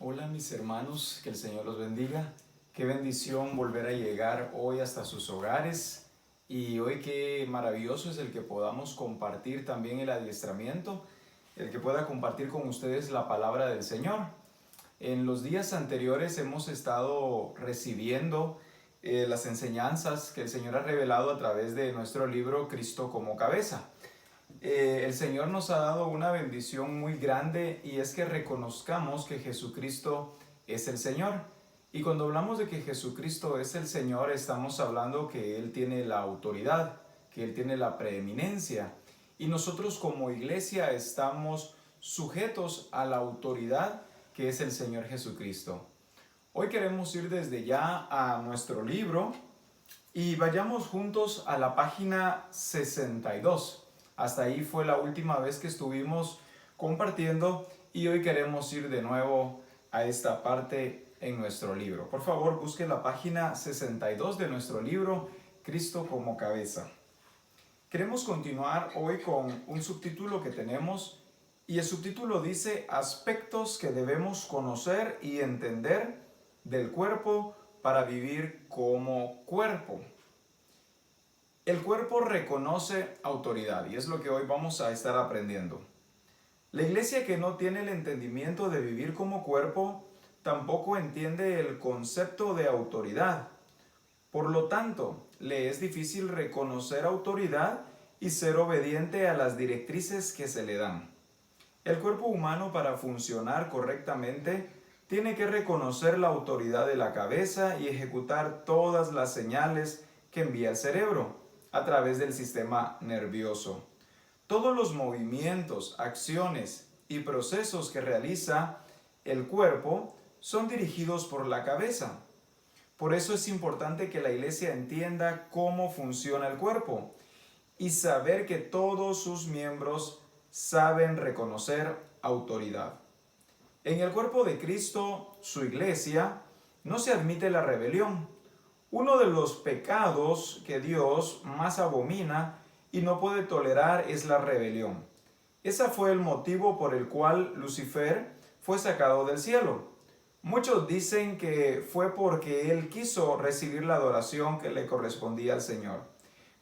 Hola mis hermanos, que el Señor los bendiga. Qué bendición volver a llegar hoy hasta sus hogares y hoy qué maravilloso es el que podamos compartir también el adiestramiento, el que pueda compartir con ustedes la palabra del Señor. En los días anteriores hemos estado recibiendo las enseñanzas que el Señor ha revelado a través de nuestro libro Cristo como Cabeza. El Señor nos ha dado una bendición muy grande y es que reconozcamos que Jesucristo es el Señor. Y cuando hablamos de que Jesucristo es el Señor, estamos hablando que Él tiene la autoridad, que Él tiene la preeminencia. Y nosotros como iglesia estamos sujetos a la autoridad que es el Señor Jesucristo. Hoy queremos ir desde ya a nuestro libro y vayamos juntos a la página 62. Hasta ahí fue la última vez que estuvimos compartiendo y hoy queremos ir de nuevo a esta parte en nuestro libro. Por favor, busque la página 62 de nuestro libro, Cristo como Cabeza. Queremos continuar hoy con un subtítulo que tenemos y el subtítulo dice Aspectos que debemos conocer y entender del cuerpo para vivir como cuerpo. El cuerpo reconoce autoridad y es lo que hoy vamos a estar aprendiendo. La iglesia que no tiene el entendimiento de vivir como cuerpo tampoco entiende el concepto de autoridad. Por lo tanto, le es difícil reconocer autoridad y ser obediente a las directrices que se le dan. El cuerpo humano, para funcionar correctamente, tiene que reconocer la autoridad de la cabeza y ejecutar todas las señales que envía el cerebro a través del sistema nervioso. Todos los movimientos, acciones y procesos que realiza el cuerpo son dirigidos por la cabeza. Por eso es importante que la iglesia entienda cómo funciona el cuerpo y saber que todos sus miembros saben reconocer autoridad. En el cuerpo de Cristo, su iglesia, no se admite la rebelión. Uno de los pecados que Dios más abomina y no puede tolerar es la rebelión. Ese fue el motivo por el cual Lucifer fue sacado del cielo. Muchos dicen que fue porque él quiso recibir la adoración que le correspondía al Señor.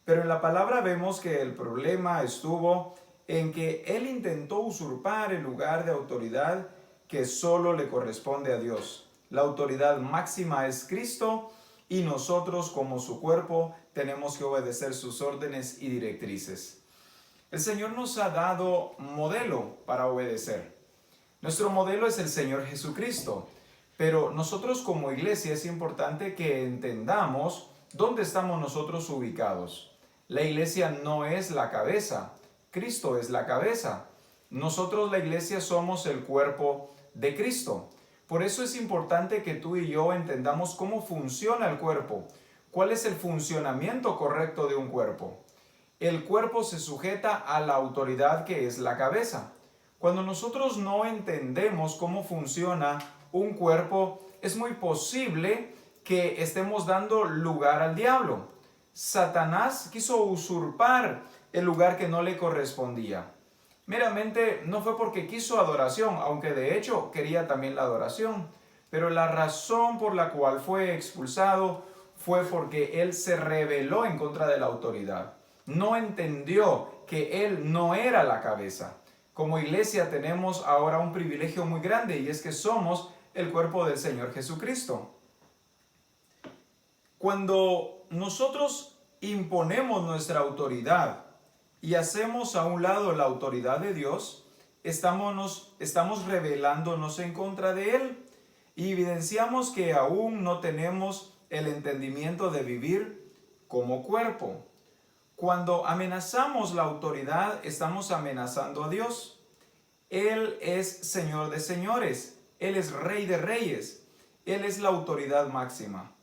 Pero en la palabra vemos que el problema estuvo en que él intentó usurpar el lugar de autoridad que solo le corresponde a Dios. La autoridad máxima es Cristo y nosotros como su cuerpo tenemos que obedecer sus órdenes y directrices. El Señor nos ha dado modelo para obedecer. Nuestro modelo es el Señor Jesucristo, pero nosotros como iglesia es importante que entendamos dónde estamos nosotros ubicados. La iglesia no es la cabeza, Cristo es la cabeza. Nosotros la iglesia somos el cuerpo de Cristo. Por eso es importante que tú y yo entendamos cómo funciona el cuerpo, cuál es el funcionamiento correcto de un cuerpo. El cuerpo se sujeta a la autoridad que es la cabeza. Cuando nosotros no entendemos cómo funciona un cuerpo, es muy posible que estemos dando lugar al diablo. Satanás quiso usurpar el lugar que no le correspondía. Meramente no fue porque quiso adoración, aunque de hecho quería también la adoración. Pero la razón por la cual fue expulsado fue porque él se rebeló en contra de la autoridad. No entendió que él no era la cabeza. Como iglesia tenemos ahora un privilegio muy grande y es que somos el cuerpo del Señor Jesucristo. Cuando nosotros imponemos nuestra autoridad y hacemos a un lado la autoridad de Dios, estamos rebelándonos en contra de Él y evidenciamos que aún no tenemos el entendimiento de vivir como cuerpo. Cuando amenazamos la autoridad, estamos amenazando a Dios. Él es Señor de señores, Él es Rey de reyes, Él es la autoridad máxima.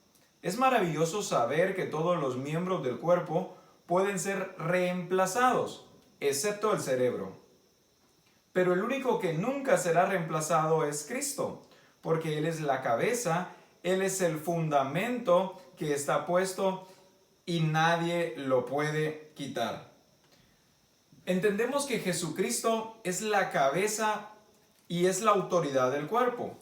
Es maravilloso saber que todos los miembros del cuerpo pueden ser reemplazados, excepto el cerebro. Pero el único que nunca será reemplazado es Cristo, porque Él es la cabeza, Él es el fundamento que está puesto y nadie lo puede quitar. Entendemos que Jesucristo es la cabeza y es la autoridad del cuerpo.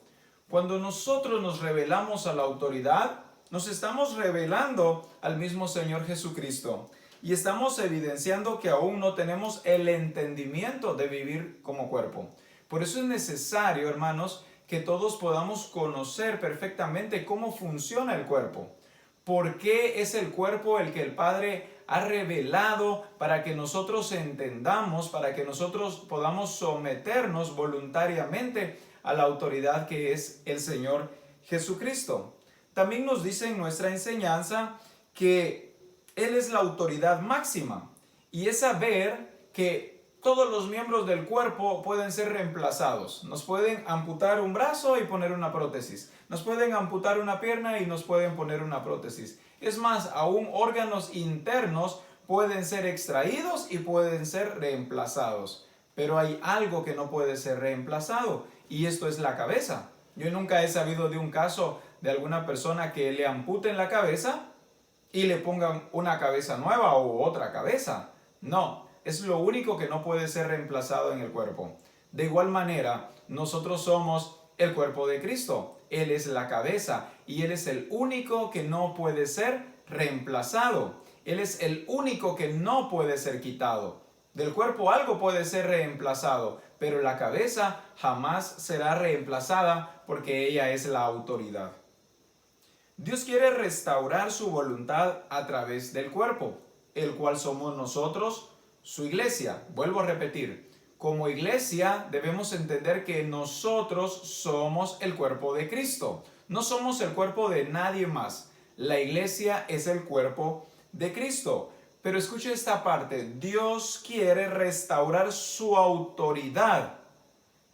Cuando nosotros nos rebelamos a la autoridad, nos estamos rebelando al mismo Señor Jesucristo y estamos evidenciando que aún no tenemos el entendimiento de vivir como cuerpo. Por eso es necesario, hermanos, que todos podamos conocer perfectamente cómo funciona el cuerpo. ¿Por qué es el cuerpo el que el Padre ha revelado para que nosotros entendamos, para que nosotros podamos someternos voluntariamente a la autoridad que es el Señor Jesucristo? También nos dice en nuestra enseñanza que Él es la autoridad máxima y es saber que todos los miembros del cuerpo pueden ser reemplazados. Nos pueden amputar un brazo y poner una prótesis. Nos pueden amputar una pierna y nos pueden poner una prótesis. Es más, aún órganos internos pueden ser extraídos y pueden ser reemplazados. Pero hay algo que no puede ser reemplazado y esto es la cabeza. Yo nunca he sabido de un caso de alguna persona que le amputen la cabeza y le pongan una cabeza nueva o otra cabeza. No, es lo único que no puede ser reemplazado en el cuerpo. De igual manera, nosotros somos el cuerpo de Cristo. Él es la cabeza y Él es el único que no puede ser reemplazado. Él es el único que no puede ser quitado. Del cuerpo algo puede ser reemplazado, pero la cabeza jamás será reemplazada porque ella es la autoridad. Dios quiere restaurar su voluntad a través del cuerpo, el cual somos nosotros, su iglesia. Vuelvo a repetir, como iglesia debemos entender que nosotros somos el cuerpo de Cristo. No somos el cuerpo de nadie más. La iglesia es el cuerpo de Cristo. Pero escuche esta parte, Dios quiere restaurar su autoridad,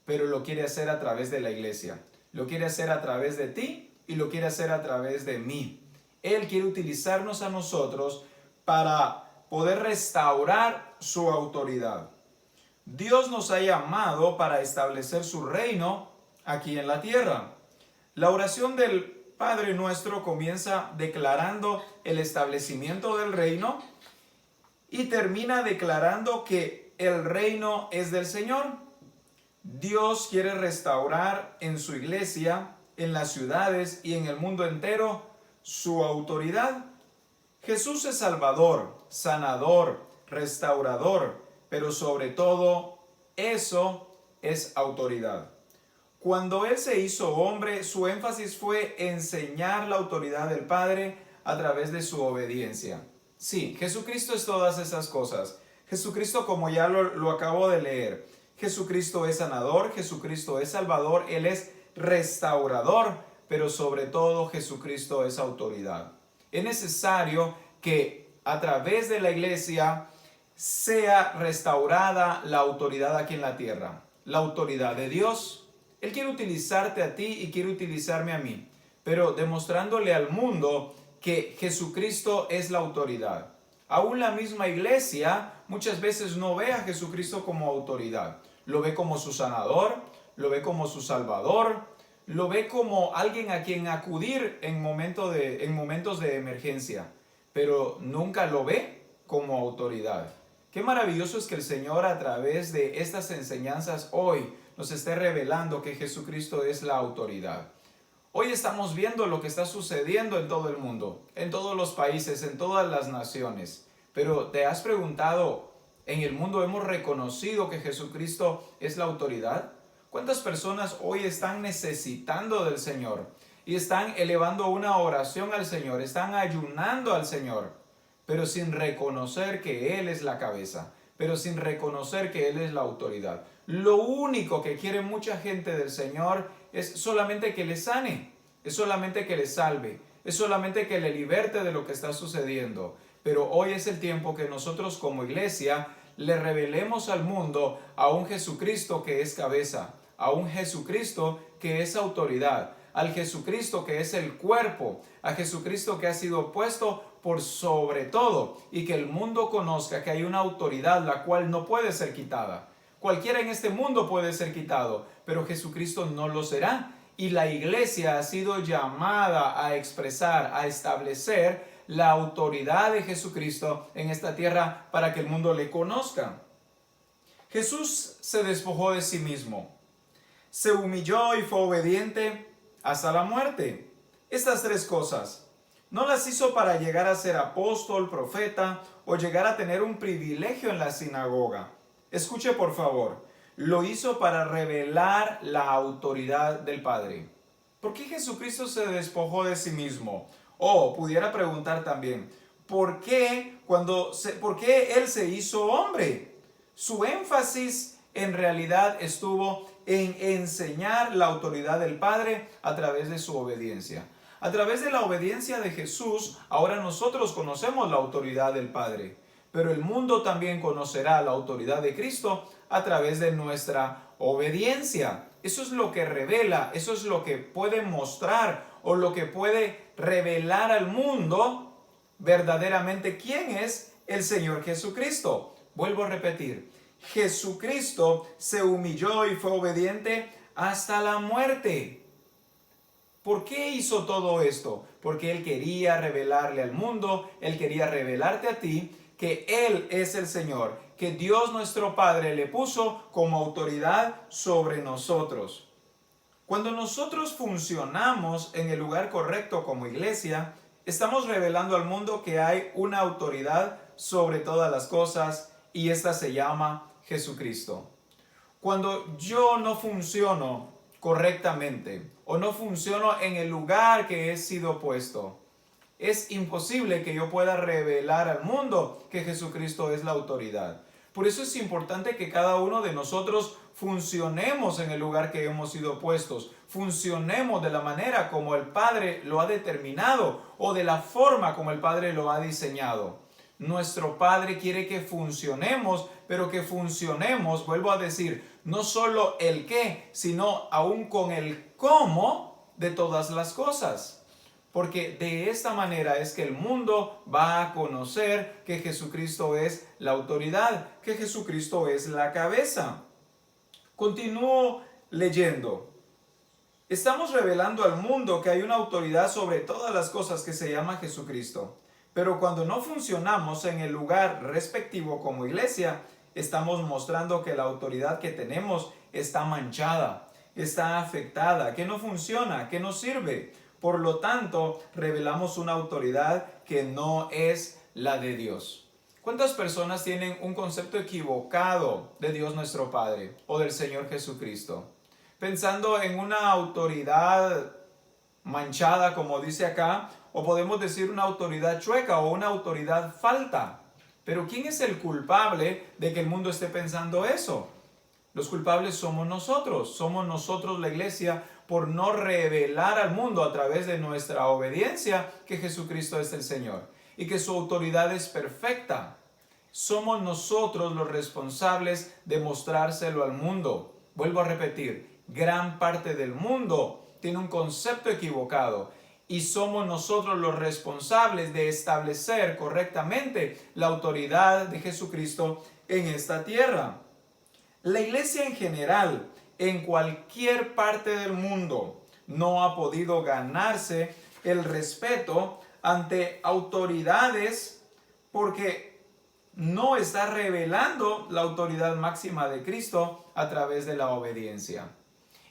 pero lo quiere hacer a través de la iglesia. Lo quiere hacer a través de ti y lo quiere hacer a través de mí. Él quiere utilizarnos a nosotros para poder restaurar su autoridad. Dios nos ha llamado para establecer su reino aquí en la tierra. La oración del Padre Nuestro comienza declarando el establecimiento del reino y termina declarando que el reino es del Señor. Dios quiere restaurar en su iglesia, en las ciudades y en el mundo entero su autoridad. Jesús es Salvador, sanador, restaurador, pero sobre todo eso es autoridad. Cuando Él se hizo hombre, su énfasis fue enseñar la autoridad del Padre a través de su obediencia. Sí, Jesucristo es todas esas cosas. Jesucristo, como ya lo acabo de leer, Jesucristo es sanador, Jesucristo es salvador, Él es restaurador, pero sobre todo Jesucristo es autoridad. Es necesario que a través de la iglesia sea restaurada la autoridad aquí en la tierra, la autoridad de Dios. Él quiere utilizarte a ti y quiere utilizarme a mí, pero demostrándole al mundo que Jesucristo es la autoridad. Aún la misma iglesia muchas veces no ve a Jesucristo como autoridad. Lo ve como su sanador, lo ve como su salvador, lo ve como alguien a quien acudir en momentos de emergencia, pero nunca lo ve como autoridad. Qué maravilloso es que el Señor a través de estas enseñanzas hoy nos esté revelando que Jesucristo es la autoridad. Hoy estamos viendo lo que está sucediendo en todo el mundo, en todos los países, en todas las naciones. Pero ¿te has preguntado, en el mundo hemos reconocido que Jesucristo es la autoridad? ¿Cuántas personas hoy están necesitando del Señor y están elevando una oración al Señor, están ayunando al Señor, pero sin reconocer que Él es la cabeza, pero sin reconocer que Él es la autoridad? Lo único que quiere mucha gente del Señor es solamente que le sane, es solamente que le salve, es solamente que le liberte de lo que está sucediendo. Pero hoy es el tiempo que nosotros como iglesia le revelemos al mundo a un Jesucristo que es cabeza, a un Jesucristo que es autoridad, al Jesucristo que es el cuerpo, a Jesucristo que ha sido puesto por sobre todo y que el mundo conozca que hay una autoridad la cual no puede ser quitada. Cualquiera en este mundo puede ser quitado, pero Jesucristo no lo será. Y la iglesia ha sido llamada a expresar, a establecer la autoridad de Jesucristo en esta tierra para que el mundo le conozca. Jesús se despojó de sí mismo, se humilló y fue obediente hasta la muerte. Estas tres cosas no las hizo para llegar a ser apóstol, profeta o llegar a tener un privilegio en la sinagoga. Escuche por favor, lo hizo para revelar la autoridad del Padre. ¿Por qué Jesucristo se despojó de sí mismo? O pudiera preguntar también, ¿por qué Él se hizo hombre? Su énfasis en realidad estuvo en enseñar la autoridad del Padre a través de su obediencia. A través de la obediencia de Jesús, ahora nosotros conocemos la autoridad del Padre, pero el mundo también conocerá la autoridad de Cristo a través de nuestra obediencia. Eso es lo que revela, eso es lo que puede mostrar o lo que puede revelar al mundo verdaderamente quién es el Señor Jesucristo. Vuelvo a repetir, Jesucristo se humilló y fue obediente hasta la muerte. ¿Por qué hizo todo esto? Porque Él quería revelarle al mundo, Él quería revelarte a ti que Él es el Señor, que Dios nuestro Padre le puso como autoridad sobre nosotros. Cuando nosotros funcionamos en el lugar correcto como iglesia, estamos revelando al mundo que hay una autoridad sobre todas las cosas y esta se llama Jesucristo. Cuando yo no funciono correctamente o no funciono en el lugar que he sido puesto, es imposible que yo pueda revelar al mundo que Jesucristo es la autoridad. Por eso es importante que cada uno de nosotros funcionemos en el lugar que hemos sido puestos, funcionemos de la manera como el Padre lo ha determinado o de la forma como el Padre lo ha diseñado. Nuestro Padre quiere que funcionemos, pero que funcionemos, vuelvo a decir, no solo el qué, sino aún con el cómo de todas las cosas. Porque de esta manera es que el mundo va a conocer que Jesucristo es la autoridad, que Jesucristo es la cabeza. Continúo leyendo. Estamos revelando al mundo que hay una autoridad sobre todas las cosas que se llama Jesucristo. Pero cuando no funcionamos en el lugar respectivo como iglesia, estamos mostrando que la autoridad que tenemos está manchada, está afectada, que no funciona, que no sirve. Por lo tanto, revelamos una autoridad que no es la de Dios. ¿Cuántas personas tienen un concepto equivocado de Dios nuestro Padre o del Señor Jesucristo? Pensando en una autoridad manchada, como dice acá, o podemos decir una autoridad chueca o una autoridad falta. Pero ¿quién es el culpable de que el mundo esté pensando eso? Los culpables somos nosotros la iglesia, por no revelar al mundo a través de nuestra obediencia que Jesucristo es el Señor y que su autoridad es perfecta. Somos nosotros los responsables de mostrárselo al mundo. Vuelvo a repetir, gran parte del mundo tiene un concepto equivocado y somos nosotros los responsables de establecer correctamente la autoridad de Jesucristo en esta tierra. La iglesia en general, en cualquier parte del mundo, no ha podido ganarse el respeto ante autoridades porque no está revelando la autoridad máxima de Cristo a través de la obediencia.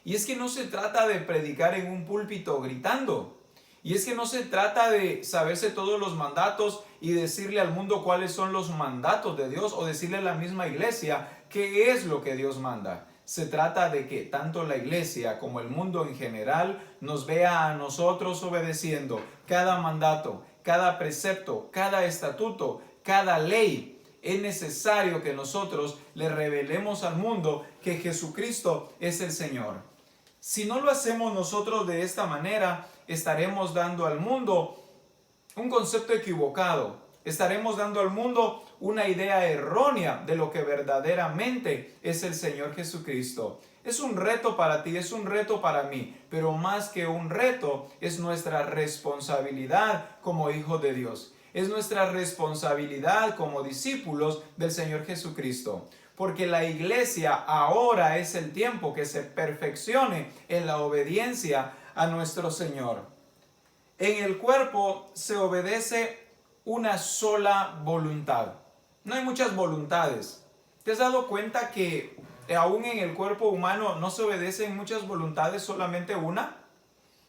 Y es que no se trata de predicar en un púlpito gritando. Y es que no se trata de saberse todos los mandatos y decirle al mundo cuáles son los mandatos de Dios o decirle a la misma iglesia qué es lo que Dios manda. Se trata de que tanto la iglesia como el mundo en general nos vea a nosotros obedeciendo cada mandato, cada precepto, cada estatuto, cada ley. Es necesario que nosotros le revelemos al mundo que Jesucristo es el Señor. Si no lo hacemos nosotros de esta manera, estaremos dando al mundo un concepto equivocado. Estaremos dando al mundo una idea errónea de lo que verdaderamente es el Señor Jesucristo. Es un reto para ti, es un reto para mí, pero más que un reto, es nuestra responsabilidad como hijos de Dios. Es nuestra responsabilidad como discípulos del Señor Jesucristo. Porque la iglesia ahora es el tiempo que se perfeccione en la obediencia a nuestro Señor. En el cuerpo se obedece una sola voluntad. No hay muchas voluntades. ¿Te has dado cuenta que aún en el cuerpo humano no se obedecen muchas voluntades, solamente una?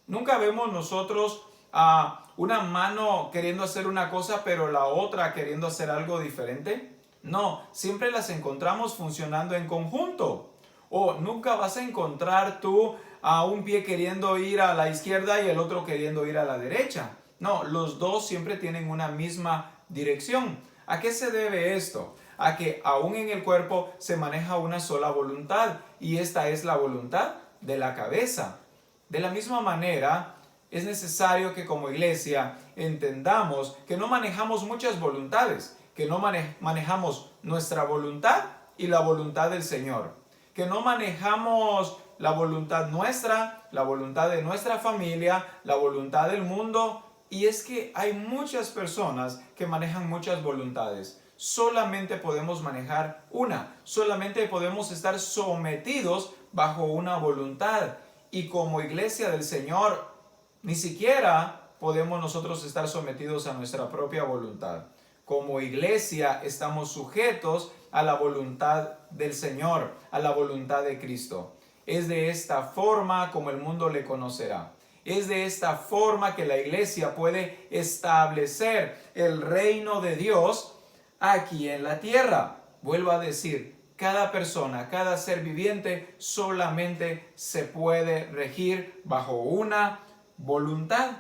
Nunca vemos nosotros a una mano queriendo hacer una cosa, pero la otra queriendo hacer algo diferente. No, siempre las encontramos funcionando en conjunto. O nunca vas a encontrar tú a un pie queriendo ir a la izquierda y el otro queriendo ir a la derecha. No, los dos siempre tienen una misma dirección. ¿A qué se debe esto? A que aún en el cuerpo se maneja una sola voluntad, y esta es la voluntad de la cabeza. De la misma manera, es necesario que como iglesia entendamos que no manejamos muchas voluntades, que no manejamos nuestra voluntad y la voluntad del Señor, que no manejamos la voluntad nuestra, la voluntad de nuestra familia, la voluntad del mundo. Y es que hay muchas personas que manejan muchas voluntades. Solamente podemos manejar una, solamente podemos estar sometidos bajo una voluntad. Y como iglesia del Señor, ni siquiera podemos nosotros estar sometidos a nuestra propia voluntad. Como iglesia estamos sujetos a la voluntad del Señor, a la voluntad de Cristo. Es de esta forma como el mundo le conocerá. Es de esta forma que la iglesia puede establecer el reino de Dios aquí en la tierra. Vuelvo a decir, cada persona, cada ser viviente solamente se puede regir bajo una voluntad.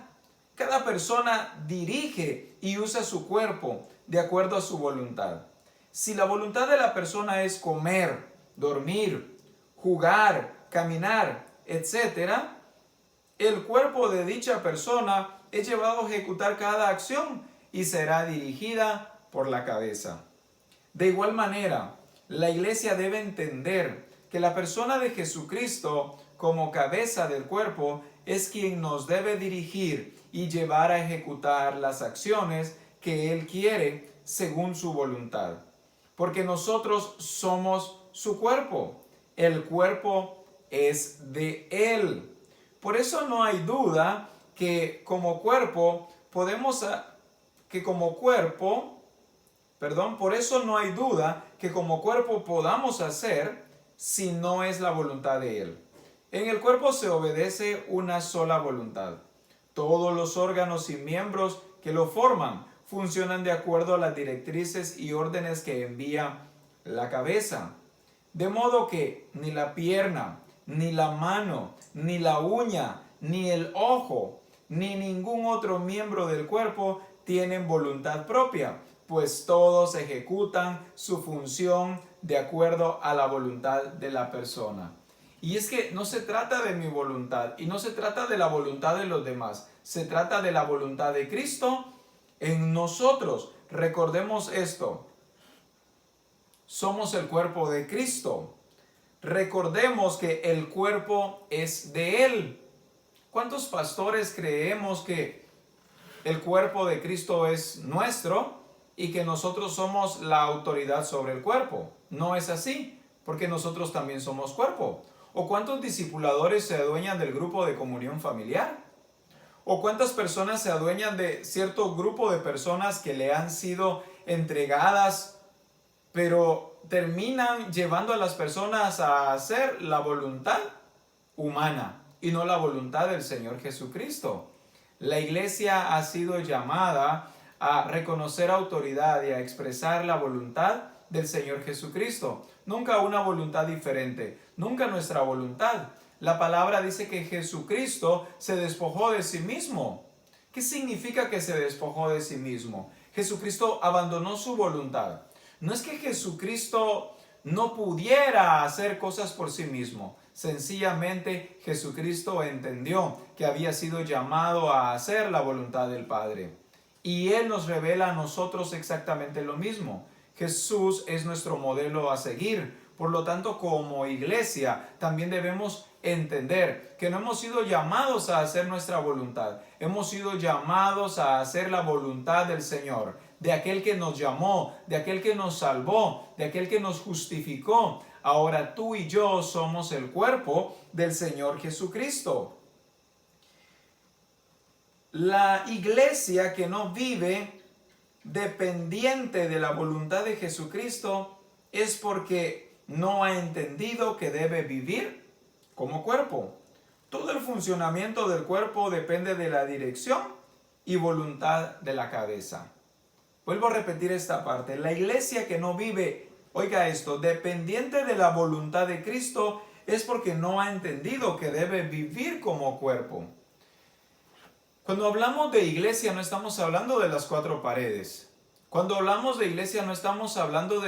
Cada persona dirige y usa su cuerpo de acuerdo a su voluntad. Si la voluntad de la persona es comer, dormir, jugar, caminar, etcétera, el cuerpo de dicha persona es llevado a ejecutar cada acción y será dirigida por la cabeza. De igual manera, la iglesia debe entender que la persona de Jesucristo como cabeza del cuerpo es quien nos debe dirigir y llevar a ejecutar las acciones que Él quiere según su voluntad. Porque nosotros somos su cuerpo. El cuerpo es de Él. Por eso no hay duda que como cuerpo por eso no hay duda que como cuerpo podamos hacer si no es la voluntad de Él. En el cuerpo se obedece una sola voluntad. Todos los órganos y miembros que lo forman funcionan de acuerdo a las directrices y órdenes que envía la cabeza. De modo que ni la pierna, ni la mano, ni la uña, ni el ojo, ni ningún otro miembro del cuerpo tienen voluntad propia, pues todos ejecutan su función de acuerdo a la voluntad de la persona. Y es que no se trata de mi voluntad y no se trata de la voluntad de los demás, se trata de la voluntad de Cristo en nosotros. Recordemos esto, somos el cuerpo de Cristo. Recordemos que el cuerpo es de Él. ¿Cuántos pastores creemos que el cuerpo de Cristo es nuestro y que nosotros somos la autoridad sobre el cuerpo? No es así, porque nosotros también somos cuerpo. ¿O cuántos discipuladores se adueñan del grupo de comunión familiar? ¿O cuántas personas se adueñan de cierto grupo de personas que le han sido entregadas, pero terminan llevando a las personas a hacer la voluntad humana y no la voluntad del Señor Jesucristo? La iglesia ha sido llamada a reconocer autoridad y a expresar la voluntad del Señor Jesucristo. Nunca una voluntad diferente, nunca nuestra voluntad. La palabra dice que Jesucristo se despojó de sí mismo. ¿Qué significa que se despojó de sí mismo? Jesucristo abandonó su voluntad. No es que Jesucristo no pudiera hacer cosas por sí mismo. Sencillamente Jesucristo entendió que había sido llamado a hacer la voluntad del Padre. Y Él nos revela a nosotros exactamente lo mismo. Jesús es nuestro modelo a seguir. Por lo tanto, como iglesia, también debemos entender que no hemos sido llamados a hacer nuestra voluntad. Hemos sido llamados a hacer la voluntad del Señor, de aquel que nos llamó, de aquel que nos salvó, de aquel que nos justificó. Ahora tú y yo somos el cuerpo del Señor Jesucristo. La iglesia que no vive dependiente de la voluntad de Jesucristo es porque no ha entendido que debe vivir como cuerpo. Todo el funcionamiento del cuerpo depende de la dirección y voluntad de la cabeza. Vuelvo a repetir esta parte. La iglesia que no vive, oiga esto, dependiente de la voluntad de Cristo, es porque no ha entendido que debe vivir como cuerpo. Cuando hablamos de iglesia no estamos hablando de las cuatro paredes. Cuando hablamos de iglesia no estamos hablando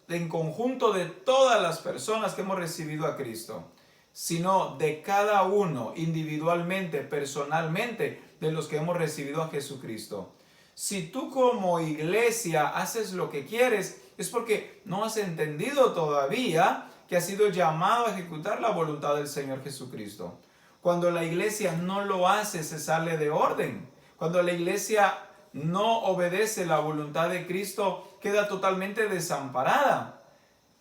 en conjunto de todas las personas que hemos recibido a Cristo, sino de cada uno individualmente, personalmente, de los que hemos recibido a Jesucristo. Si tú como iglesia haces lo que quieres, es porque no has entendido todavía que has sido llamado a ejecutar la voluntad del Señor Jesucristo. Cuando la iglesia no lo hace, se sale de orden. Cuando la iglesia no obedece la voluntad de Cristo, queda totalmente desamparada.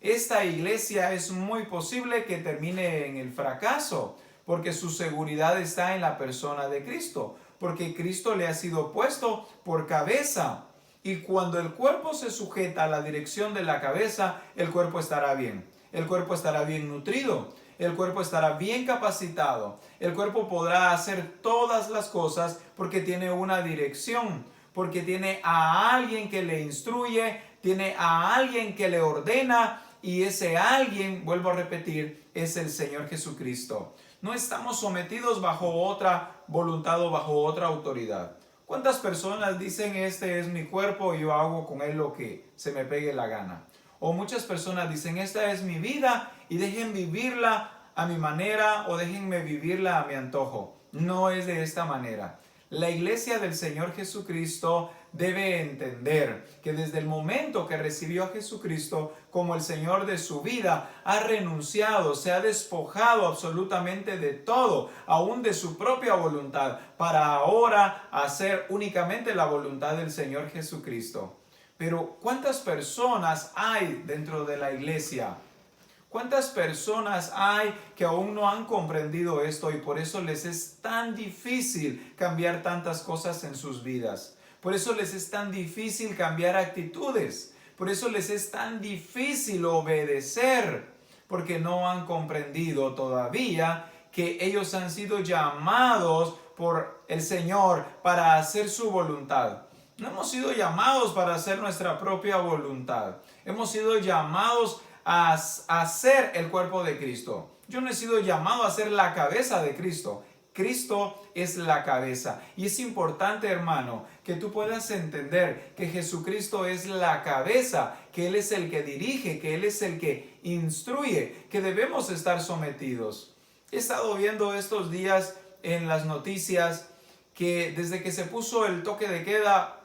Esta iglesia es muy posible que termine en el fracaso, porque su seguridad está en la persona de Cristo, porque Cristo le ha sido puesto por cabeza. Y cuando el cuerpo se sujeta a la dirección de la cabeza, el cuerpo estará bien. El cuerpo estará bien nutrido. El cuerpo estará bien capacitado. El cuerpo podrá hacer todas las cosas porque tiene una dirección, porque tiene a alguien que le instruye, tiene a alguien que le ordena, y ese alguien, vuelvo a repetir, es el Señor Jesucristo. No estamos sometidos bajo otra voluntad o bajo otra autoridad. ¿Cuántas personas dicen este es mi cuerpo y yo hago con él lo que se me pegue la gana? O muchas personas dicen esta es mi vida y dejen vivirla a mi manera o déjenme vivirla a mi antojo. No es de esta manera. La iglesia del Señor Jesucristo debe entender que desde el momento que recibió a Jesucristo como el Señor de su vida, ha renunciado, se ha despojado absolutamente de todo, aún de su propia voluntad, para ahora hacer únicamente la voluntad del Señor Jesucristo. Pero ¿cuántas personas hay dentro de la iglesia? ¿Cuántas personas hay que aún no han comprendido esto y por eso les es tan difícil cambiar tantas cosas en sus vidas? Por eso les es tan difícil cambiar actitudes. Por eso les es tan difícil obedecer, porque no han comprendido todavía que ellos han sido llamados por el Señor para hacer su voluntad. No hemos sido llamados para hacer nuestra propia voluntad. Hemos sido llamados a ser el cuerpo de Cristo. Yo no he sido llamado a ser la cabeza de Cristo. Cristo es la cabeza. Y es importante, hermano, que tú puedas entender que Jesucristo es la cabeza, que Él es el que dirige, que Él es el que instruye, que debemos estar sometidos. He estado viendo estos días en las noticias que desde que se puso el toque de queda,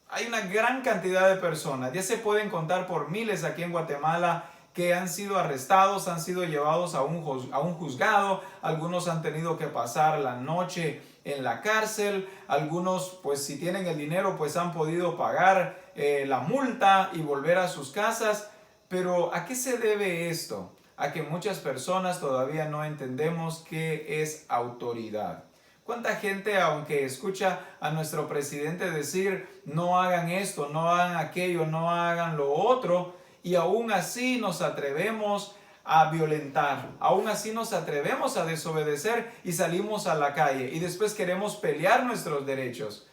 hay una gran cantidad de personas, ya se pueden contar por miles aquí en Guatemala, que han sido arrestados, han sido llevados a un juzgado, algunos han tenido que pasar la noche en la cárcel, algunos pues si tienen el dinero pues han podido pagar la multa y volver a sus casas. Pero ¿a qué se debe esto? A que muchas personas todavía no entendemos qué es autoridad. ¿Cuánta gente, aunque escucha a nuestro presidente decir no hagan esto, no hagan aquello, no hagan lo otro, y aún así nos atrevemos a violentar, aún así nos atrevemos a desobedecer y salimos a la calle y después queremos pelear nuestros derechos?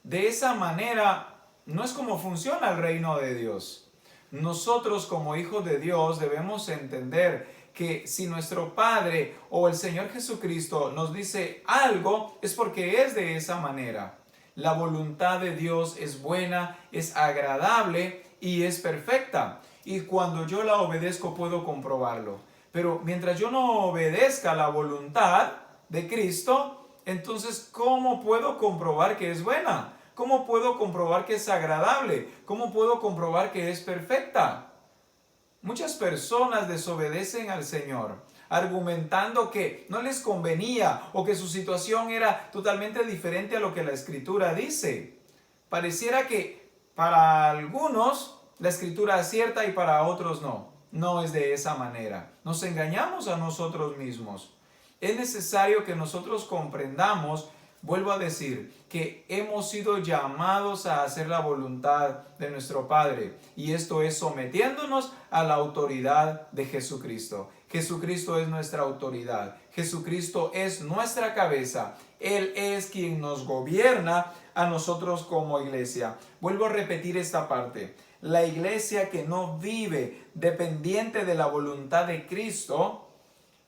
De esa manera no es como funciona el reino de Dios. Nosotros como hijos de Dios debemos entender que si nuestro Padre o el Señor Jesucristo nos dice algo, es porque es de esa manera. La voluntad de Dios es buena, es agradable y es perfecta. Y cuando yo la obedezco puedo comprobarlo. Pero mientras yo no obedezca la voluntad de Cristo, entonces ¿cómo puedo comprobar que es buena? ¿Cómo puedo comprobar que es agradable? ¿Cómo puedo comprobar que es perfecta? Muchas personas desobedecen al Señor, argumentando que no les convenía o que su situación era totalmente diferente a lo que la Escritura dice. Pareciera que para algunos la Escritura es cierta y para otros no. No es de esa manera. Nos engañamos a nosotros mismos. Es necesario que nosotros comprendamos, vuelvo a decir, que hemos sido llamados a hacer la voluntad de nuestro Padre. Y esto es sometiéndonos a la autoridad de Jesucristo. Jesucristo es nuestra autoridad. Jesucristo es nuestra cabeza. Él es quien nos gobierna a nosotros como iglesia. Vuelvo a repetir esta parte. La iglesia que no vive dependiente de la voluntad de Cristo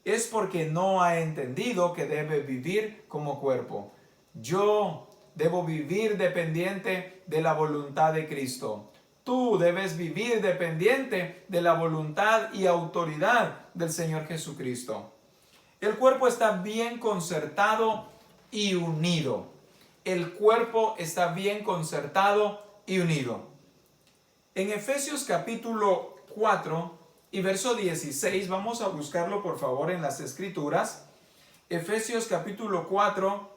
es porque no ha entendido que debe vivir como cuerpo. Yo debo vivir dependiente de la voluntad de Cristo. Tú debes vivir dependiente de la voluntad y autoridad del Señor Jesucristo. El cuerpo está bien concertado y unido. El cuerpo está bien concertado y unido. En Efesios capítulo 4 y verso 16, vamos a buscarlo por favor en las Escrituras. Efesios capítulo 4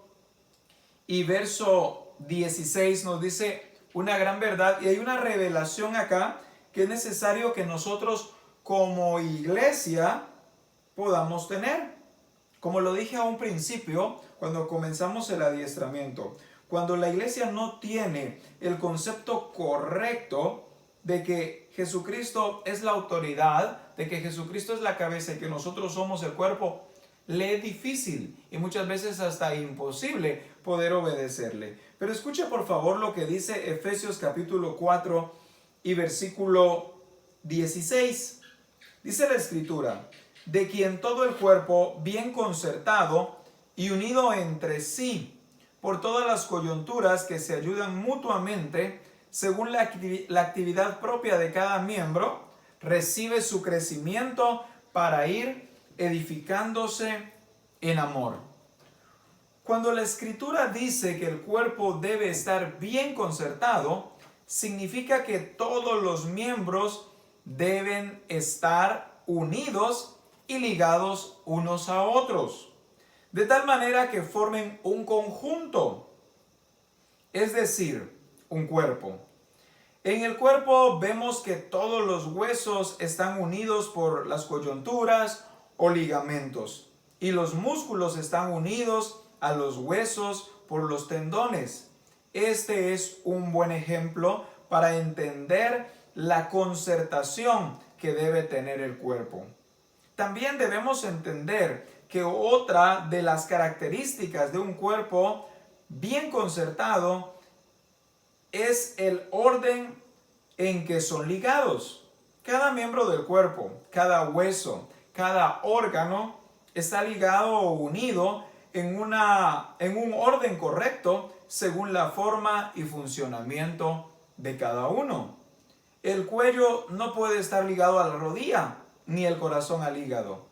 y verso 16 nos dice una gran verdad, y hay una revelación acá que es necesario que nosotros como iglesia podamos tener. Como lo dije a un principio, cuando comenzamos el adiestramiento, cuando la iglesia no tiene el concepto correcto de que Jesucristo es la autoridad, de que Jesucristo es la cabeza y que nosotros somos el cuerpo, le es difícil y muchas veces hasta imposible poder obedecerle. Pero escuche por favor lo que dice Efesios capítulo 4 y versículo 16. Dice la Escritura: de quien todo el cuerpo bien concertado y unido entre sí por todas las coyunturas que se ayudan mutuamente según la actividad propia de cada miembro, recibe su crecimiento para ir edificándose en amor. Cuando la Escritura dice que el cuerpo debe estar bien concertado, significa que todos los miembros deben estar unidos y ligados unos a otros, de tal manera que formen un conjunto, es decir, un cuerpo. En el cuerpo vemos que todos los huesos están unidos por las coyunturas o ligamentos, y los músculos están unidos a los huesos por los tendones. Este es un buen ejemplo para entender la concertación que debe tener el cuerpo. También debemos entender que otra de las características de un cuerpo bien concertado es el orden en que son ligados. Cada miembro del cuerpo, cada hueso, cada órgano está ligado o unido en un orden correcto según la forma y funcionamiento de cada uno. El cuello no puede estar ligado a la rodilla, ni el corazón al hígado.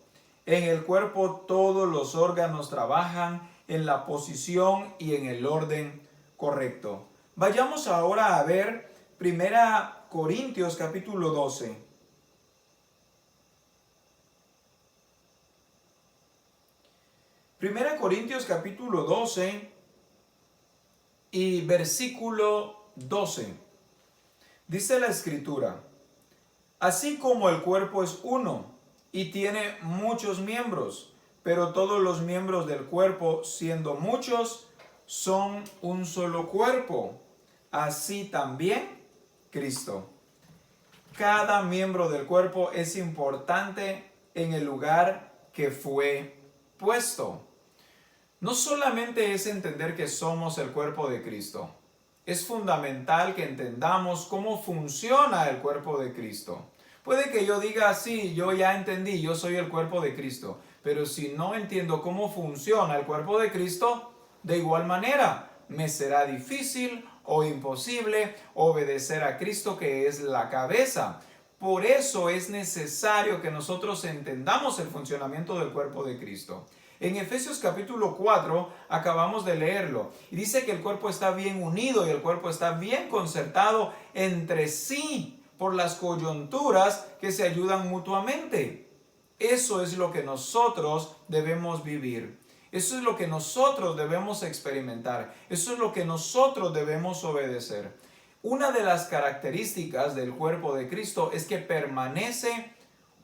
En el cuerpo todos los órganos trabajan en la posición y en el orden correcto. Vayamos ahora a ver 1 Corintios capítulo 12. Primera Corintios capítulo 12 y versículo 12. Dice la Escritura: así como el cuerpo es uno y tiene muchos miembros, pero todos los miembros del cuerpo, siendo muchos, son un solo cuerpo, así también Cristo. Cada miembro del cuerpo es importante en el lugar que fue puesto. No solamente es entender que somos el cuerpo de Cristo, es fundamental que entendamos cómo funciona el cuerpo de Cristo. Puede que yo diga, sí, yo ya entendí, yo soy el cuerpo de Cristo, pero si no entiendo cómo funciona el cuerpo de Cristo, de igual manera me será difícil o imposible obedecer a Cristo, que es la cabeza. Por eso es necesario que nosotros entendamos el funcionamiento del cuerpo de Cristo. En Efesios capítulo 4 acabamos de leerlo y dice que el cuerpo está bien unido y el cuerpo está bien concertado entre sí por las coyunturas que se ayudan mutuamente. Eso es lo que nosotros debemos vivir. Eso es lo que nosotros debemos experimentar. Eso es lo que nosotros debemos obedecer. Una de las características del cuerpo de Cristo es que permanece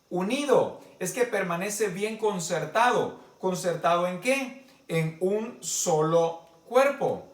unido, es que permanece bien concertado. ¿Concertado en qué? En un solo cuerpo.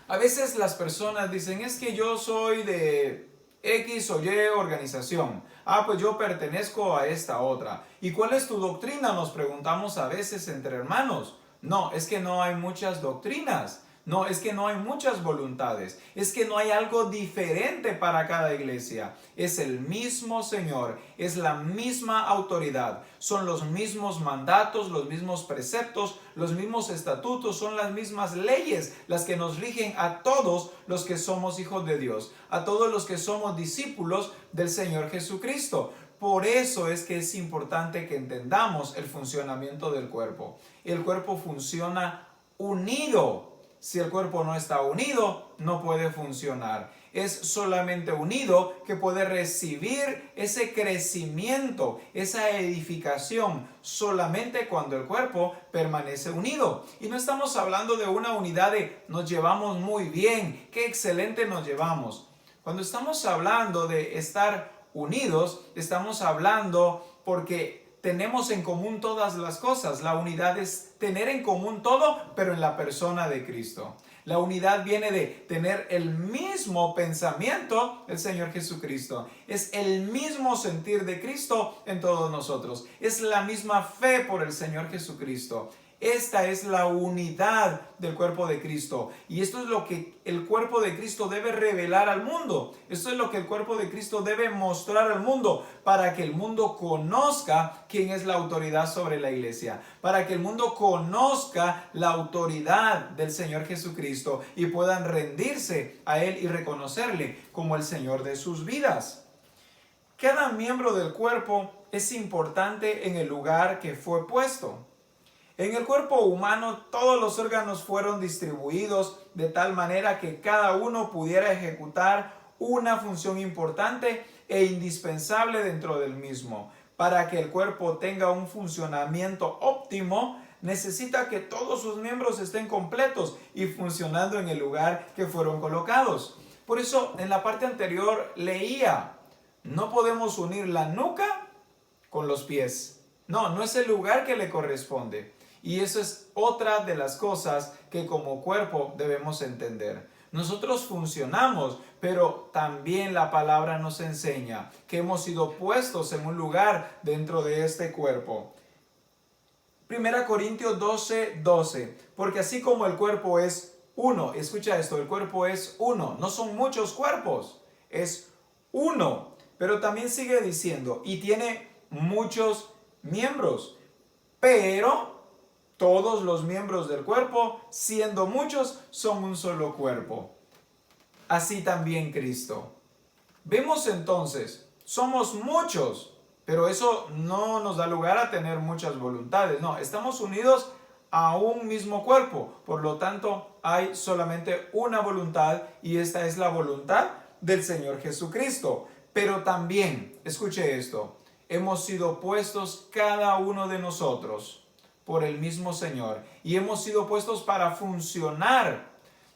A veces las personas dicen, es que yo soy de X o Y organización. Pues yo pertenezco a esta otra. ¿Y cuál es tu doctrina? Nos preguntamos a veces entre hermanos. No, es que no hay muchas doctrinas. No, es que no hay muchas voluntades. Es que no hay algo diferente para cada iglesia. Es el mismo Señor, es la misma autoridad. Son los mismos mandatos, los mismos preceptos, los mismos estatutos, son las mismas leyes las que nos rigen a todos los que somos hijos de Dios, a todos los que somos discípulos del Señor Jesucristo. Por eso es que es importante que entendamos el funcionamiento del cuerpo. El cuerpo funciona unido. Si el cuerpo no está unido, no puede funcionar. Es solamente unido que puede recibir ese crecimiento, esa edificación, solamente cuando el cuerpo permanece unido. Y no estamos hablando de una unidad de nos llevamos muy bien, qué excelente nos llevamos. Cuando estamos hablando de estar unidos, estamos hablando porque tenemos en común todas las cosas. La unidad es tener en común todo, pero en la persona de Cristo. La unidad viene de tener el mismo pensamiento del Señor Jesucristo. Es el mismo sentir de Cristo en todos nosotros. Es la misma fe por el Señor Jesucristo. Esta es la unidad del cuerpo de Cristo. Y esto es lo que el cuerpo de Cristo debe revelar al mundo. Esto es lo que el cuerpo de Cristo debe mostrar al mundo para que el mundo conozca quién es la autoridad sobre la iglesia. Para que el mundo conozca la autoridad del Señor Jesucristo y puedan rendirse a Él y reconocerle como el Señor de sus vidas. Cada miembro del cuerpo es importante en el lugar que fue puesto. En el cuerpo humano todos los órganos fueron distribuidos de tal manera que cada uno pudiera ejecutar una función importante e indispensable dentro del mismo. Para que el cuerpo tenga un funcionamiento óptimo, necesita que todos sus miembros estén completos y funcionando en el lugar que fueron colocados. Por eso en la parte anterior leía, no podemos unir la nuca con los pies. No es el lugar que le corresponde. Y eso es otra de las cosas que como cuerpo debemos entender. Nosotros funcionamos, pero también la palabra nos enseña que hemos sido puestos en un lugar dentro de este cuerpo. 1 Corintios 12:12, porque así como el cuerpo es uno, escucha esto, el cuerpo es uno, no son muchos cuerpos, es uno, pero también sigue diciendo, y tiene muchos miembros, pero todos los miembros del cuerpo, siendo muchos, son un solo cuerpo. Así también Cristo. Vemos entonces, somos muchos, pero eso no nos da lugar a tener muchas voluntades. No, estamos unidos a un mismo cuerpo. Por lo tanto, hay solamente una voluntad y esta es la voluntad del Señor Jesucristo. Pero también, escuche esto, hemos sido puestos cada uno de nosotros por el mismo Señor y hemos sido puestos para funcionar.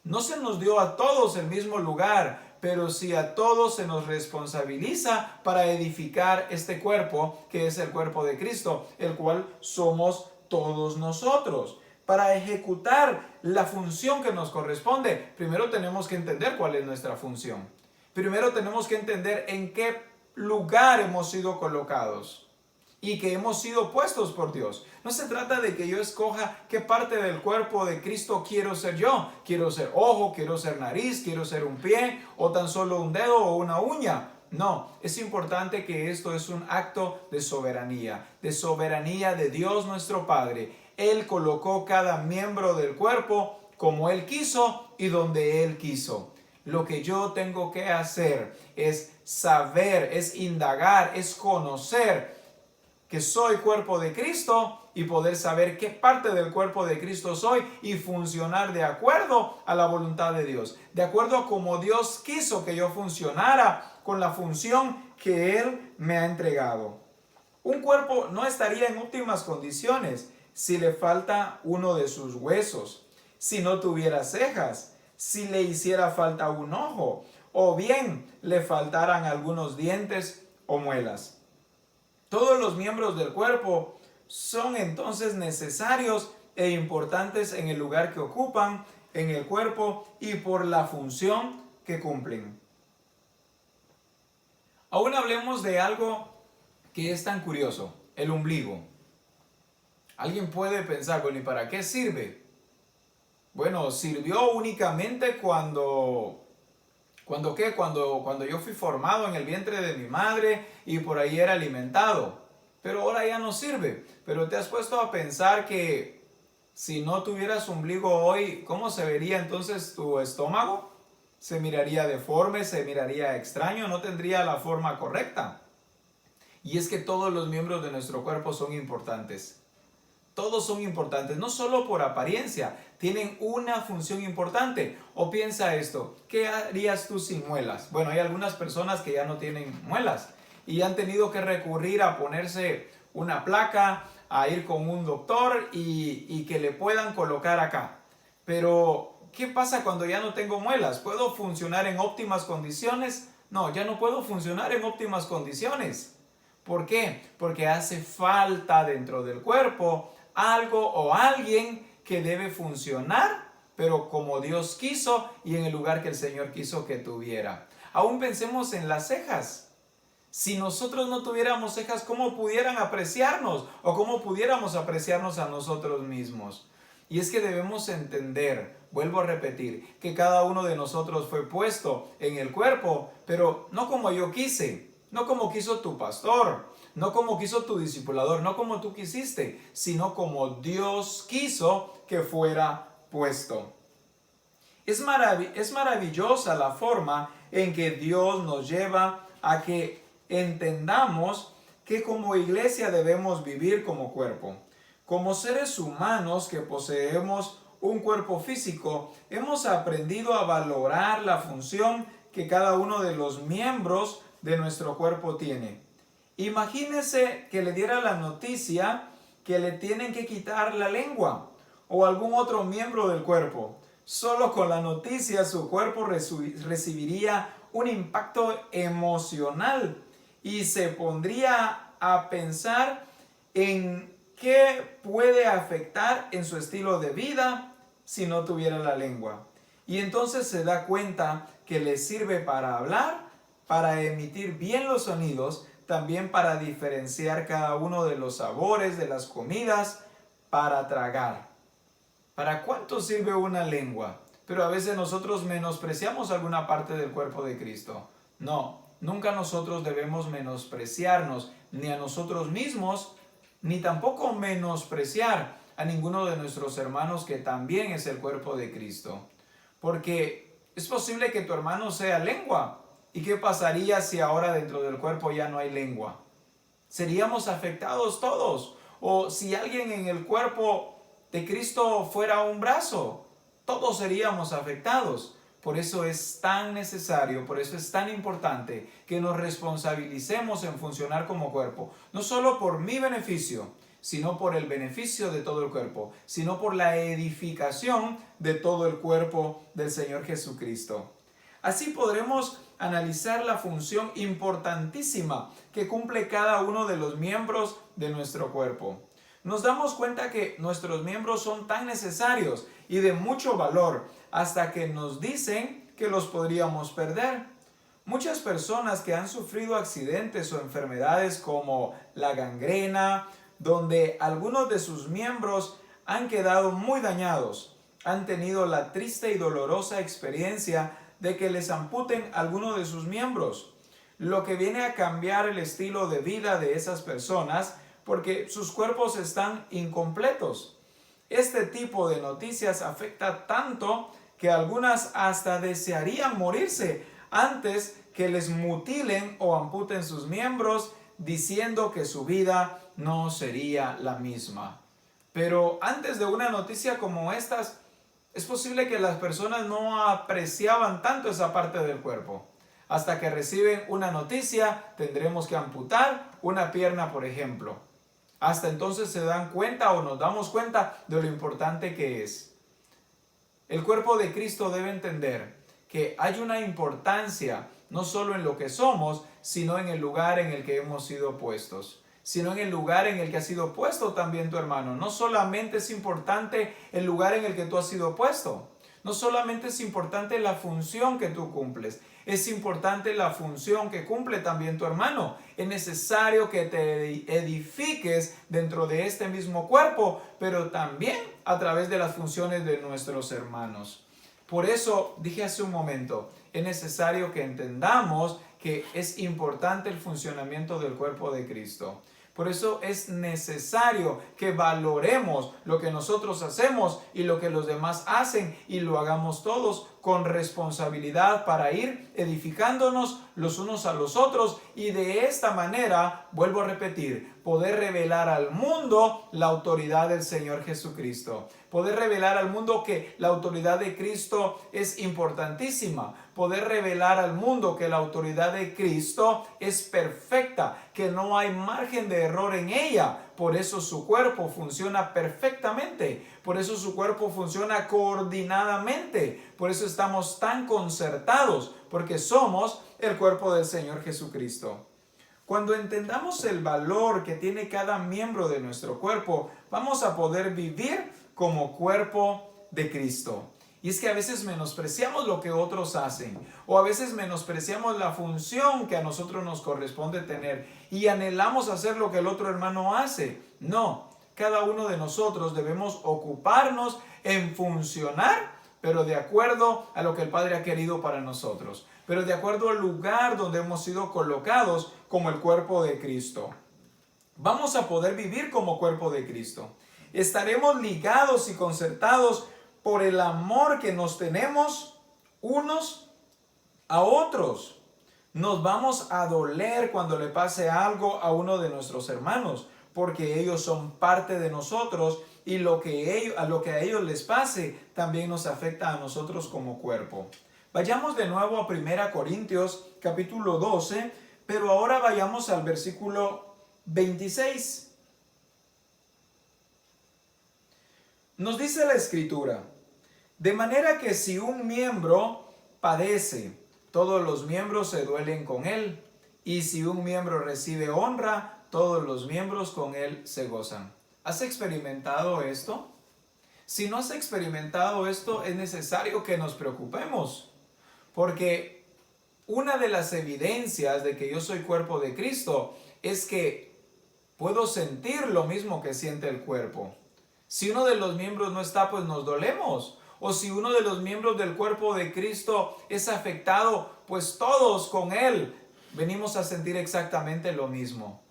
No se nos dio a todos el mismo lugar, pero sí a todos se nos responsabiliza para edificar este cuerpo que es el cuerpo de Cristo, el cual somos todos nosotros. Para ejecutar la función que nos corresponde, primero tenemos que entender cuál es nuestra función. Primero tenemos que entender en qué lugar hemos sido colocados y que hemos sido puestos por Dios. No se trata de que yo escoja qué parte del cuerpo de Cristo quiero ser yo. Quiero ser ojo, quiero ser nariz, quiero ser un pie o tan solo un dedo o una uña. No, es importante que esto es un acto de soberanía de Dios nuestro Padre. Él colocó cada miembro del cuerpo como Él quiso y donde Él quiso. Lo que yo tengo que hacer es saber, es indagar, es conocer que soy cuerpo de Cristo y poder saber qué parte del cuerpo de Cristo soy y funcionar de acuerdo a la voluntad de Dios, de acuerdo a cómo Dios quiso que yo funcionara con la función que Él me ha entregado. Un cuerpo no estaría en óptimas condiciones si le falta uno de sus huesos, si no tuviera cejas, si le hiciera falta un ojo, o bien le faltaran algunos dientes o muelas. Todos los miembros del cuerpo son entonces necesarios e importantes en el lugar que ocupan en el cuerpo y por la función que cumplen. Aún hablemos de algo que es tan curioso, el ombligo. Alguien puede pensar, bueno, ¿y para qué sirve? Bueno, sirvió únicamente cuando yo fui formado en el vientre de mi madre y por ahí era alimentado. Pero ahora ya no sirve. Pero te has puesto a pensar que si no tuvieras ombligo hoy, ¿cómo se vería entonces tu estómago? Se miraría deforme, se miraría extraño, no tendría la forma correcta. Y es que todos los miembros de nuestro cuerpo son importantes. Todos son importantes, no solo por apariencia, tienen una función importante. O piensa esto, ¿qué harías tú sin muelas? Bueno, hay algunas personas que ya no tienen muelas y han tenido que recurrir a ponerse una placa, a ir con un doctor y que le puedan colocar acá. Pero, ¿qué pasa cuando ya no tengo muelas? ¿Puedo funcionar en óptimas condiciones? No, ya no puedo funcionar en óptimas condiciones. ¿Por qué? Porque hace falta dentro del cuerpo algo o alguien que debe funcionar, pero como Dios quiso y en el lugar que el Señor quiso que tuviera. Aún pensemos en las cejas. Si nosotros no tuviéramos cejas, ¿cómo pudieran apreciarnos? ¿O cómo pudiéramos apreciarnos a nosotros mismos? Y es que debemos entender, vuelvo a repetir, que cada uno de nosotros fue puesto en el cuerpo, pero no como yo quise, no como quiso tu pastor, no como quiso tu discipulador, no como tú quisiste, sino como Dios quiso que fuera puesto. Es maravillosa la forma en que Dios nos lleva a que entendamos que como iglesia debemos vivir como cuerpo. Como seres humanos que poseemos un cuerpo físico, hemos aprendido a valorar la función que cada uno de los miembros de nuestro cuerpo tiene. Imagínese que le diera la noticia que le tienen que quitar la lengua o algún otro miembro del cuerpo. Solo con la noticia su cuerpo recibiría un impacto emocional y se pondría a pensar en qué puede afectar en su estilo de vida si no tuviera la lengua. Y entonces se da cuenta que le sirve para hablar, para emitir bien los sonidos, también para diferenciar cada uno de los sabores de las comidas, para tragar. ¿Para cuánto sirve una lengua? Pero a veces nosotros menospreciamos alguna parte del cuerpo de Cristo. No, nunca nosotros debemos menospreciarnos ni a nosotros mismos, ni tampoco menospreciar a ninguno de nuestros hermanos que también es el cuerpo de Cristo. Porque es posible que tu hermano sea lengua. ¿Y qué pasaría si ahora dentro del cuerpo ya no hay lengua? Seríamos afectados todos. O si alguien en el cuerpo de Cristo fuera un brazo, todos seríamos afectados. Por eso es tan necesario, por eso es tan importante que nos responsabilicemos en funcionar como cuerpo. No solo por mi beneficio, sino por el beneficio de todo el cuerpo, sino por la edificación de todo el cuerpo del Señor Jesucristo. Así podremos analizar la función importantísima que cumple cada uno de los miembros de nuestro cuerpo. Nos damos cuenta que nuestros miembros son tan necesarios y de mucho valor hasta que nos dicen que los podríamos perder. Muchas personas que han sufrido accidentes o enfermedades como la gangrena, donde algunos de sus miembros han quedado muy dañados, han tenido la triste y dolorosa experiencia de que les amputen alguno de sus miembros, lo que viene a cambiar el estilo de vida de esas personas porque sus cuerpos están incompletos. Este tipo de noticias afecta tanto que algunas hasta desearían morirse antes que les mutilen o amputen sus miembros, diciendo que su vida no sería la misma. Pero antes de una noticia como estas, es posible que las personas no apreciaban tanto esa parte del cuerpo. Hasta que reciben una noticia, tendremos que amputar una pierna, por ejemplo. Hasta entonces se dan cuenta o nos damos cuenta de lo importante que es. El cuerpo de Cristo debe entender que hay una importancia no solo en lo que somos, sino en el lugar en el que hemos sido puestos, sino en el lugar en el que ha sido puesto también tu hermano. No solamente es importante el lugar en el que tú has sido puesto. No solamente es importante la función que tú cumples, es importante la función que cumple también tu hermano. Es necesario que te edifiques dentro de este mismo cuerpo, pero también a través de las funciones de nuestros hermanos. Por eso dije hace un momento, es necesario que entendamos que es importante el funcionamiento del cuerpo de Cristo. Por eso es necesario que valoremos lo que nosotros hacemos y lo que los demás hacen y lo hagamos todos con responsabilidad para ir edificándonos los unos a los otros y de esta manera, vuelvo a repetir, poder revelar al mundo la autoridad del Señor Jesucristo. Poder revelar al mundo que la autoridad de Cristo es importantísima. Poder revelar al mundo que la autoridad de Cristo es perfecta, que no hay margen de error en ella. Por eso su cuerpo funciona perfectamente. Por eso su cuerpo funciona coordinadamente. Por eso estamos tan concertados, porque somos el cuerpo del Señor Jesucristo. Cuando entendamos el valor que tiene cada miembro de nuestro cuerpo, vamos a poder vivir como cuerpo de Cristo. Y es que a veces menospreciamos lo que otros hacen, o a veces menospreciamos la función que a nosotros nos corresponde tener y anhelamos hacer lo que el otro hermano hace. No, cada uno de nosotros debemos ocuparnos en funcionar, pero de acuerdo a lo que el Padre ha querido para nosotros, pero de acuerdo al lugar donde hemos sido colocados como el cuerpo de Cristo. Vamos a poder vivir como cuerpo de Cristo. Estaremos ligados y concertados por el amor que nos tenemos unos a otros. Nos vamos a doler cuando le pase algo a uno de nuestros hermanos, porque ellos son parte de nosotros y lo que a ellos les pase también nos afecta a nosotros como cuerpo. Vayamos de nuevo a 1 Corintios capítulo 12, pero ahora vayamos al versículo 26. Nos dice la Escritura: de manera que si un miembro padece, todos los miembros se duelen con él, y si un miembro recibe honra, todos los miembros con él se gozan. ¿Has experimentado esto? Si no has experimentado esto, es necesario que nos preocupemos, porque una de las evidencias de que yo soy cuerpo de Cristo es que puedo sentir lo mismo que siente el cuerpo. Si uno de los miembros no está, pues nos dolemos. O si uno de los miembros del cuerpo de Cristo es afectado, pues todos con él venimos a sentir exactamente lo mismo.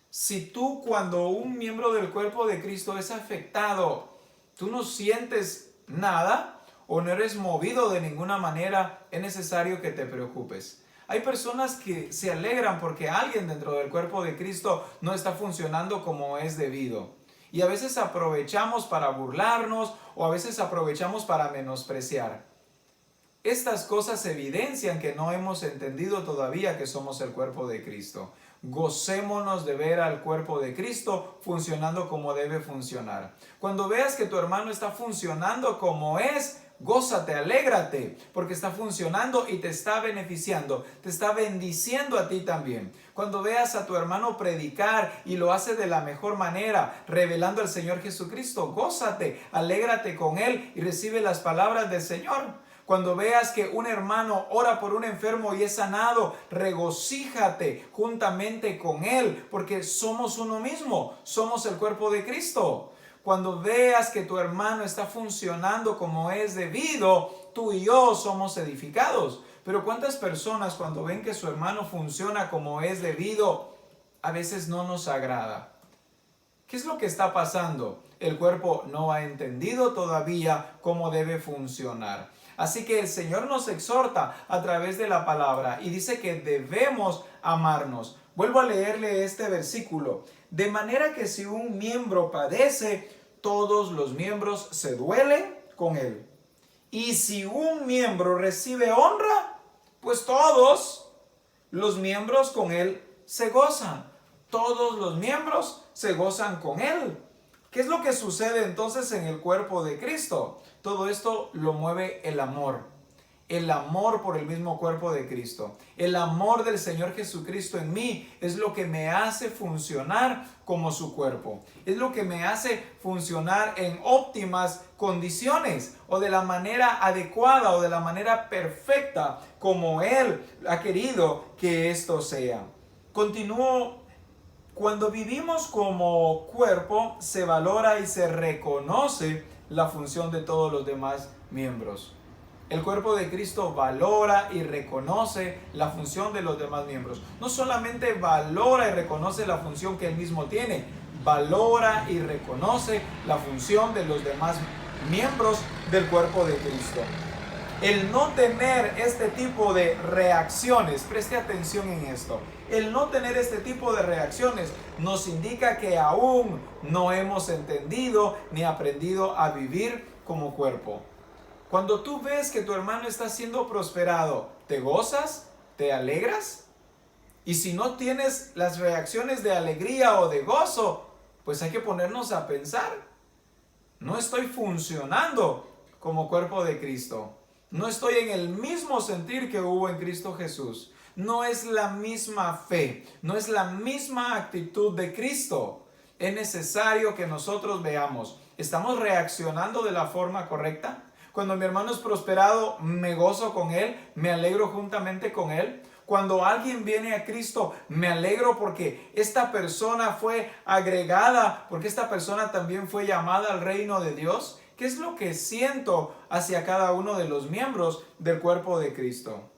Si tú, cuando un miembro del cuerpo de Cristo es afectado, tú no sientes nada o no eres movido de ninguna manera, es necesario que te preocupes. Hay personas que se alegran porque alguien dentro del cuerpo de Cristo no está funcionando como es debido. Y a veces aprovechamos para burlarnos o a veces aprovechamos para menospreciar. Estas cosas evidencian que no hemos entendido todavía que somos el cuerpo de Cristo. Gocémonos de ver al cuerpo de Cristo funcionando como debe funcionar. Cuando veas que tu hermano está funcionando como es, gózate, alégrate, porque está funcionando y te está beneficiando, te está bendiciendo a ti también. Cuando veas a tu hermano predicar y lo hace de la mejor manera, revelando al Señor Jesucristo, gózate, alégrate con él y recibe las palabras del Señor. Cuando veas que un hermano ora por un enfermo y es sanado, regocíjate juntamente con él, porque somos uno mismo, somos el cuerpo de Cristo. Cuando veas que tu hermano está funcionando como es debido, tú y yo somos edificados. Pero ¿cuántas personas cuando ven que su hermano funciona como es debido, a veces no nos agrada? ¿Qué es lo que está pasando? El cuerpo no ha entendido todavía cómo debe funcionar. Así que el Señor nos exhorta a través de la palabra y dice que debemos amarnos. Vuelvo a leerle este versículo. De manera que si un miembro padece, todos los miembros se duelen con él. Y si un miembro recibe honra, pues todos los miembros con él se gozan. Todos los miembros se gozan con él. ¿Qué es lo que sucede entonces en el cuerpo de Cristo? Todo esto lo mueve el amor. el amor por el mismo cuerpo de Cristo. El amor del Señor Jesucristo en mí es lo que me hace funcionar como su cuerpo. Es lo que me hace funcionar en óptimas condiciones o de la manera adecuada o de la manera perfecta como Él ha querido que esto sea. Continúo. Cuando vivimos como cuerpo, se valora y se reconoce la función de todos los demás miembros. El cuerpo de Cristo valora y reconoce la función de los demás miembros. No solamente valora y reconoce la función que Él mismo tiene, valora y reconoce la función de los demás miembros del cuerpo de Cristo. El no tener este tipo de reacciones, preste atención en esto, el no tener este tipo de reacciones nos indica que aún no hemos entendido ni aprendido a vivir como cuerpo. Cuando tú ves que tu hermano está siendo prosperado, ¿te gozas? ¿Te alegras? Y si no tienes las reacciones de alegría o de gozo, pues hay que ponernos a pensar. No estoy funcionando como cuerpo de Cristo. No estoy en el mismo sentir que hubo en Cristo Jesús. No es la misma fe, no es la misma actitud de Cristo. Es necesario que nosotros veamos, ¿estamos reaccionando de la forma correcta? Cuando mi hermano es prosperado, me gozo con él, me alegro juntamente con él. Cuando alguien viene a Cristo, me alegro porque esta persona fue agregada, porque esta persona también fue llamada al reino de Dios. ¿Qué es lo que siento hacia cada uno de los miembros del cuerpo de Cristo?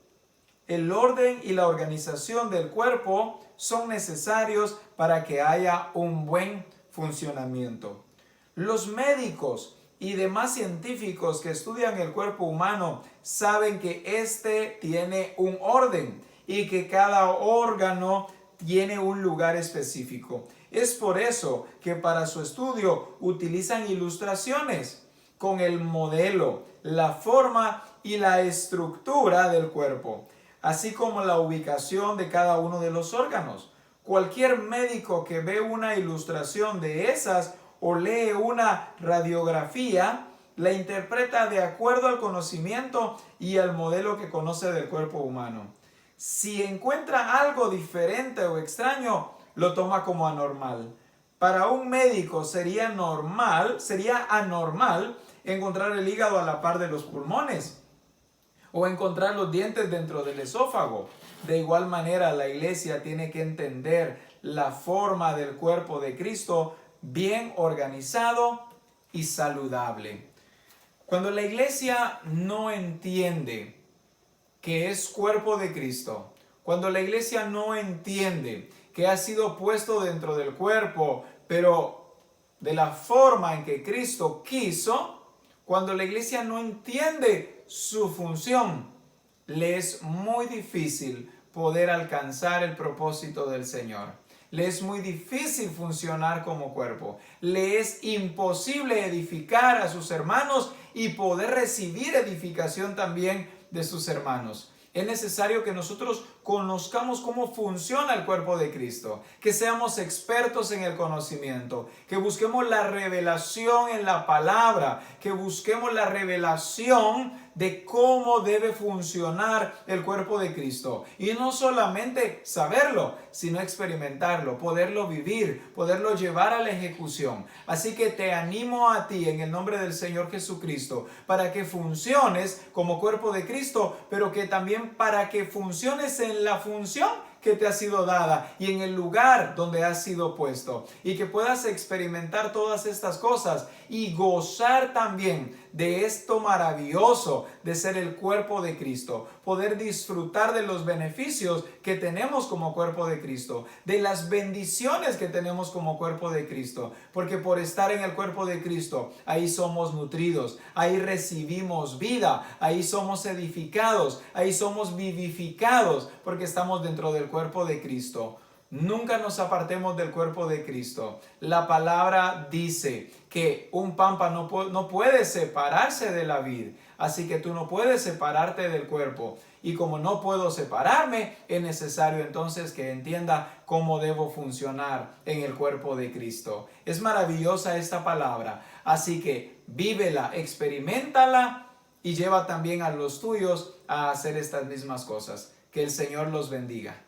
El orden y la organización del cuerpo son necesarios para que haya un buen funcionamiento. Los médicos y demás científicos que estudian el cuerpo humano saben que éste tiene un orden y que cada órgano tiene un lugar específico. Es por eso que para su estudio utilizan ilustraciones con el modelo, la forma y la estructura del cuerpo, así como la ubicación de cada uno de los órganos. Cualquier médico que ve una ilustración de esas o lee una radiografía, la interpreta de acuerdo al conocimiento y al modelo que conoce del cuerpo humano. Si encuentra algo diferente o extraño, lo toma como anormal. Para un médico sería anormal encontrar el hígado a la par de los pulmones o encontrar los dientes dentro del esófago. De igual manera, la iglesia tiene que entender la forma del cuerpo de Cristo bien organizado y saludable. Cuando la iglesia no entiende que es cuerpo de Cristo, cuando la iglesia no entiende que ha sido puesto dentro del cuerpo, pero de la forma en que Cristo quiso, cuando la iglesia no entiende su función, le es muy difícil poder alcanzar el propósito del Señor. Le es muy difícil funcionar como cuerpo. Le es imposible edificar a sus hermanos y poder recibir edificación también de sus hermanos. Es necesario que nosotros conozcamos cómo funciona el cuerpo de Cristo, que seamos expertos en el conocimiento, que busquemos la revelación en la palabra, que busquemos la revelación de cómo debe funcionar el cuerpo de Cristo. Y no solamente saberlo, sino experimentarlo, poderlo vivir, poderlo llevar a la ejecución. Así que te animo a ti en el nombre del Señor Jesucristo para que funciones como cuerpo de Cristo, pero que también para que funciones en la función que te ha sido dada y en el lugar donde has sido puesto, y que puedas experimentar todas estas cosas y gozar también de esto maravilloso de ser el cuerpo de Cristo, poder disfrutar de los beneficios que tenemos como cuerpo de Cristo, de las bendiciones que tenemos como cuerpo de Cristo, porque por estar en el cuerpo de Cristo, ahí somos nutridos, ahí recibimos vida, ahí somos edificados, ahí somos vivificados, porque estamos dentro del cuerpo de Cristo. Nunca nos apartemos del cuerpo de Cristo. La palabra dice que un pámpano no puede separarse de la vid, así que tú no puedes separarte del cuerpo. Y como no puedo separarme, es necesario entonces que entienda cómo debo funcionar en el cuerpo de Cristo. Es maravillosa esta palabra, así que vívela, experiméntala y lleva también a los tuyos a hacer estas mismas cosas. Que el Señor los bendiga.